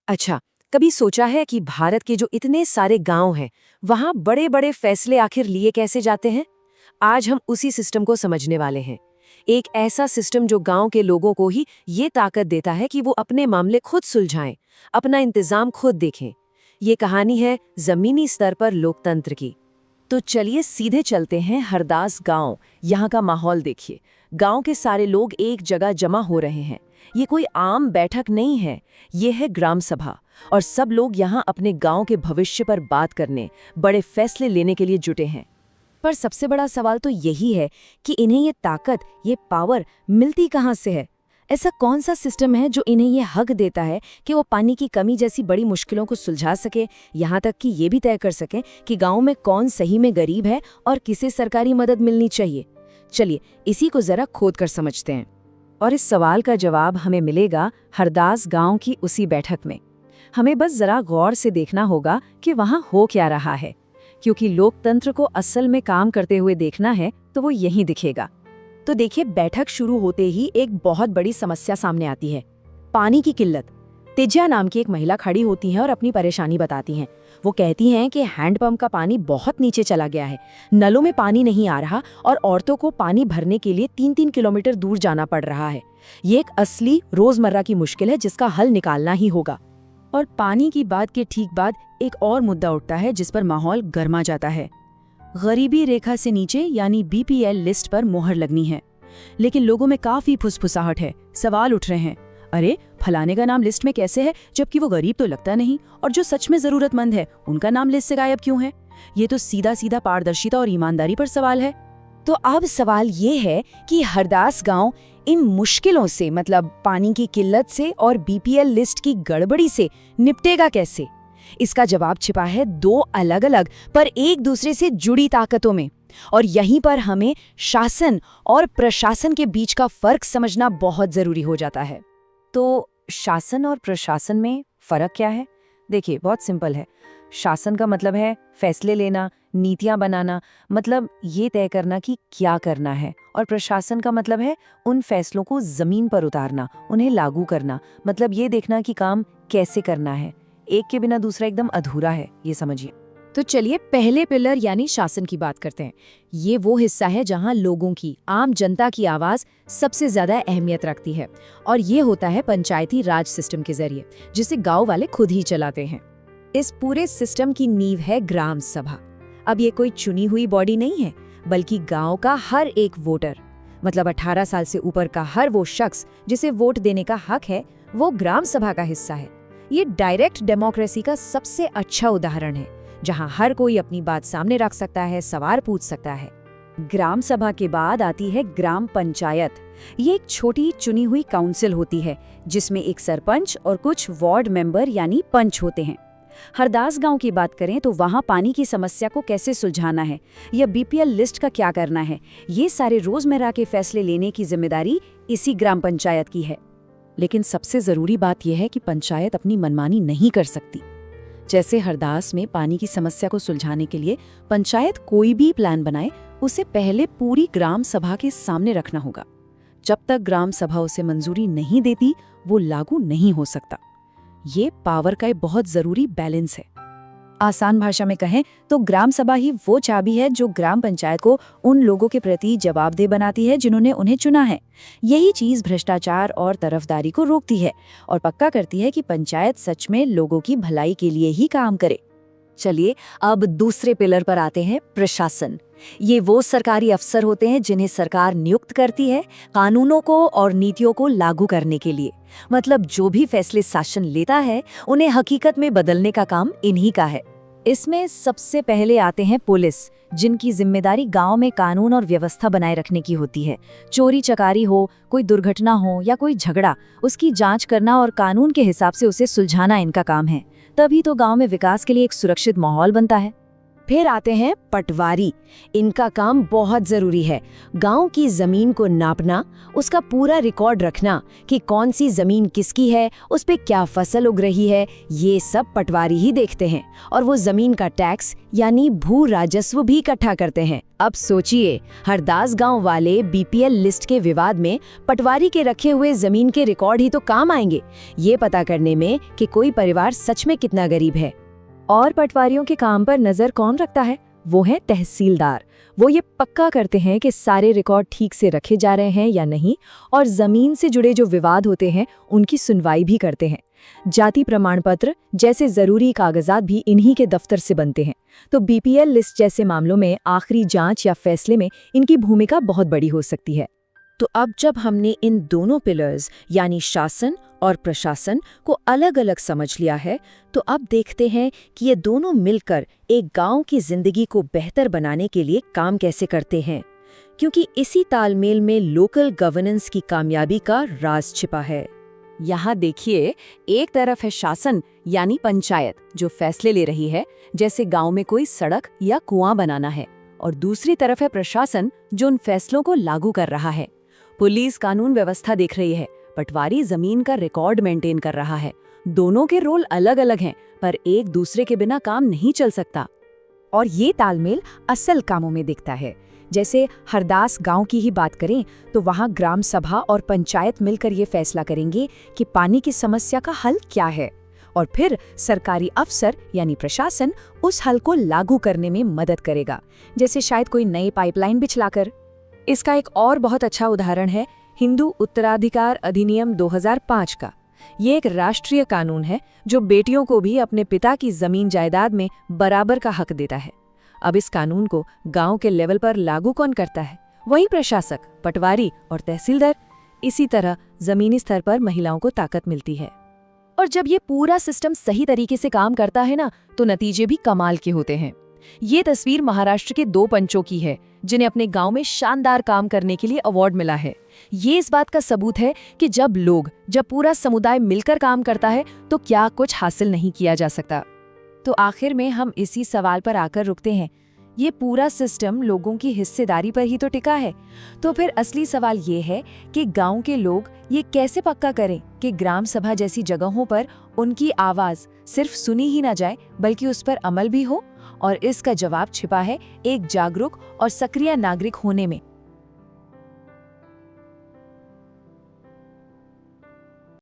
अच्छा, कभी सोचा है कि भारत के जो इतने सारे गांव हैं, वहां बड़े-बड़े फैसले आखिर लिए कैसे जाते हैं? आज हम उसी सिस्टम को समझने वाले हैं। एक ऐसा सिस्टम जो गांव के लोगों को ही ये ताकत देता है कि वो अपने मामले खुद सुलझाएं, अपना इंतजाम खुद देखें। ये कहानी है जमीनी स्तर पर लोकतंत्र की। तो चलिए सीधे चलते हैं हरदास गांव। यहाँ का माहौल देखिए। गांव के सारे लोग एक जगह जमा हो रहे हैं। ये कोई आम बैठक नहीं है, ये है ग्राम सभा। और सब लोग यहाँ अपने गांव के भविष्य पर बात करने, बड़े फैसले लेने के लिए जुटे हैं। पर सबसे बड़ा सवाल तो यही है कि इन्हें ये ताकत, ये पावर मिलती कहाँ से है? ऐसा कौन सा सिस्टम है जो इन्हें ये हक देता है कि वो पानी की कमी जैसी बड़ी मुश्किलों को सुलझा सके, यहाँ तक कि ये भी तय कर सके कि गांव में कौन सही में गरीब है और किसे सरकारी मदद मिलनी चाहिए? चलिए इसी को जरा खोद कर समझते हैं। और इस सवाल का जवाब हमें मिलेगा हरदास गांव की उसी बैठक में। हमें बस जरा गौर से देखना होगा कि वहां हो क्या रहा है, क्योंकि लोकतंत्र को असल में काम करते हुए देखना है तो वो यहीं दिखेगा। तो देखिए, बैठक शुरू होते ही एक बहुत बड़ी समस्या सामने आती है, पानी की किल्लत। तिज्या नाम की एक महिला खड़ी होती है और अपनी परेशानी बताती हैं। वो कहती हैं कि हैंडपंप का पानी बहुत नीचे चला गया है, नलों में पानी नहीं आ रहा और औरतों को पानी भरने के लिए 3-3 किलोमीटर दूर जाना पड़ रहा है। ये एक असली रोजमर्रा की मुश्किल है जिसका हल निकालना ही होगा। और पानी की बात के ठीक बाद एक और मुद्दा उठता है जिस पर माहौल गर्मा जाता है। गरीबी रेखा से नीचे यानी बीपीएल लिस्ट पर मोहर लगनी है। लेकिन लोगों में काफी फुसफुसाहट है, सवाल उठ रहे हैं, अरे फलाने का नाम लिस्ट में कैसे है जबकि वो गरीब तो लगता नहीं, और जो सच में जरूरतमंद है उनका नाम लिस्ट से गायब क्यों है? ये तो सीधा सीधा पारदर्शिता और ईमानदारी पर सवाल है। तो अब सवाल ये है कि हरदास गांव इन मुश्किलों से, मतलब पानी की किल्लत से और बीपीएल लिस्ट की गड़बड़ी से निपटेगा कैसे? इसका जवाब छिपा है दो अलग अलग पर एक दूसरे से जुड़ी ताकतों में। और यहीं पर हमें शासन और प्रशासन के बीच का फर्क समझना बहुत जरूरी हो जाता है। तो शासन और प्रशासन में फर्क क्या है? देखिए, बहुत सिंपल है। शासन का मतलब है फैसले लेना, नीतियां बनाना, मतलब ये तय करना कि क्या करना है। और प्रशासन का मतलब है उन फैसलों को जमीन पर उतारना, उन्हें लागू करना, मतलब ये देखना कि काम कैसे करना है। एक के बिना दूसरा एकदम अधूरा है, ये समझिए। तो चलिए पहले पिलर यानी शासन की बात करते हैं। ये वो हिस्सा है जहां लोगों की, आम जनता की आवाज सबसे ज्यादा अहमियत रखती है। और ये होता है पंचायती राज सिस्टम के जरिए, जिसे गांव वाले खुद ही चलाते हैं। इस पूरे सिस्टम की नींव है ग्राम सभा। अब ये कोई चुनी हुई बॉडी नहीं है, बल्कि गांव का हर एक वोटर, मतलब 18 साल से ऊपर का हर वो शख्स जिसे वोट देने का हक है, वो ग्राम सभा का हिस्सा है। ये डायरेक्ट डेमोक्रेसी का सबसे अच्छा उदाहरण है, जहां हर कोई अपनी बात सामने रख सकता है, सवाल पूछ सकता है। ग्राम सभा के बाद आती है ग्राम पंचायत। ये एक छोटी चुनी हुई काउंसिल होती है जिसमें एक सरपंच और कुछ वार्ड मेंबर यानी पंच होते हैं। हरदास गांव की बात करें तो वहां पानी की समस्या को कैसे सुलझाना है या बीपीएल लिस्ट का क्या करना है, ये सारे रोजमर्रा के फैसले लेने की जिम्मेदारी इसी ग्राम पंचायत की है। लेकिन सबसे जरूरी बात यह है कि पंचायत अपनी मनमानी नहीं कर सकती। जैसे हरदास में पानी की समस्या को सुलझाने के लिए पंचायत कोई भी प्लान बनाए, उसे पहले पूरी ग्राम सभा के सामने रखना होगा। जब तक ग्राम सभा उसे मंजूरी नहीं देती, वो लागू नहीं हो सकता। ये पावर का एक बहुत जरूरी बैलेंस है। आसान भाषा में कहें तो ग्राम सभा ही वो चाबी है जो ग्राम पंचायत को उन लोगों के प्रति जवाबदेह बनाती है जिन्होंने उन्हें चुना है। यही चीज भ्रष्टाचार और तरफदारी को रोकती है और पक्का करती है कि पंचायत सच में लोगों की भलाई के लिए ही काम करे। चलिए अब दूसरे पिलर पर आते हैं, प्रशासन। ये वो सरकारी अफसर होते हैं जिन्हें सरकार नियुक्त करती है कानूनों को और नीतियों को लागू करने के लिए। मतलब जो भी फैसले शासन लेता है उन्हें हकीकत में बदलने का काम इन्हीं का है। इसमें सबसे पहले आते हैं पुलिस, जिनकी जिम्मेदारी गांव में कानून और व्यवस्था बनाए रखने की होती है। चोरी चकारी हो, कोई दुर्घटना हो या कोई झगड़ा, उसकी जांच करना और कानून के हिसाब से उसे सुलझाना इनका काम है। तभी तो गांव में विकास के लिए एक सुरक्षित माहौल बनता है। फिर आते हैं पटवारी। इनका काम बहुत जरूरी है। गांव की जमीन को नापना, उसका पूरा रिकॉर्ड रखना कि कौन सी जमीन किसकी है, उस पे क्या फसल उग रही है, ये सब पटवारी ही देखते हैं। और वो जमीन का टैक्स यानी भू राजस्व भी इकट्ठा करते हैं। अब सोचिए, हरदास गांव वाले बीपीएल लिस्ट के विवाद में पटवारी के रखे हुए जमीन के रिकॉर्ड ही तो काम आएंगे, ये पता करने में कि कोई परिवार सच में कितना गरीब है। और पटवारियों के काम पर नजर कौन रखता है? वो है तहसीलदार। वो ये पक्का करते हैं कि सारे रिकॉर्ड ठीक से रखे जा रहे हैं या नहीं, और जमीन से जुड़े जो विवाद होते हैं उनकी सुनवाई भी करते हैं। जाति प्रमाण पत्र जैसे जरूरी कागजात भी इन्हीं के दफ्तर से बनते हैं। तो बीपीएल लिस्ट जैसे मामलों में आखिरी जांच या फैसले में इनकी भूमिका बहुत बड़ी हो सकती है। तो अब जब हमने इन दोनों पिलर्स यानी शासन और प्रशासन को अलग अलग समझ लिया है, तो अब देखते हैं कि ये दोनों मिलकर एक गांव की जिंदगी को बेहतर बनाने के लिए काम कैसे करते हैं। क्योंकि इसी तालमेल में लोकल गवर्नेंस की कामयाबी का राज छिपा है। यहाँ देखिए, एक तरफ है शासन यानी पंचायत जो फैसले ले रही है, जैसे गांव में कोई सड़क या कुआं बनाना है, और दूसरी तरफ है प्रशासन जो उन फैसलों को लागू कर रहा है। पुलिस कानून व्यवस्था देख रही है, पटवारी जमीन का रिकॉर्ड मेंटेन कर रहा है। दोनों के रोल अलग अलग हैं, पर एक दूसरे के बिना काम नहीं चल सकता। और ये तालमेल असल कामों में दिखता है। जैसे हरदास गांव की ही बात करें तो वहां ग्राम सभा और पंचायत मिलकर ये फैसला करेंगे कि पानी की समस्या का हल क्या है, और फिर सरकारी अफसर यानी प्रशासन उस हल को लागू करने में मदद करेगा, जैसे शायद कोई नई पाइपलाइन बिछलाकर। इसका एक और बहुत अच्छा उदाहरण है हिंदू उत्तराधिकार अधिनियम 2005 का। ये एक राष्ट्रीय कानून है जो बेटियों को भी अपने पिता की जमीन जायदाद में बराबर का हक देता है। अब इस कानून को गांव के लेवल पर लागू कौन करता है? वही प्रशासक, पटवारी और तहसीलदार। इसी तरह जमीनी स्तर पर महिलाओं को ताकत मिलती है। और जब ये पूरा सिस्टम सही तरीके से काम करता है ना, तो नतीजे भी कमाल के होते हैं। ये तस्वीर महाराष्ट्र के 2 पंचों की है जिन्हें अपने गांव में शानदार काम करने के लिए अवार्ड मिला है। ये इस बात का सबूत है कि जब पूरा समुदाय मिलकर काम करता है तो क्या कुछ हासिल नहीं किया जा सकता। तो आखिर में हम इसी सवाल पर आकर रुकते हैं, ये पूरा सिस्टम लोगों की हिस्सेदारी पर ही तो टिका है। तो फिर असली सवाल ये है कि गांव के लोग ये कैसे पक्का करें कि ग्राम सभा जैसी जगहों पर उनकी आवाज सिर्फ सुनी ही ना जाए बल्कि उस पर अमल भी हो। और इसका जवाब छिपा है एक जागरूक और सक्रिय नागरिक होने में।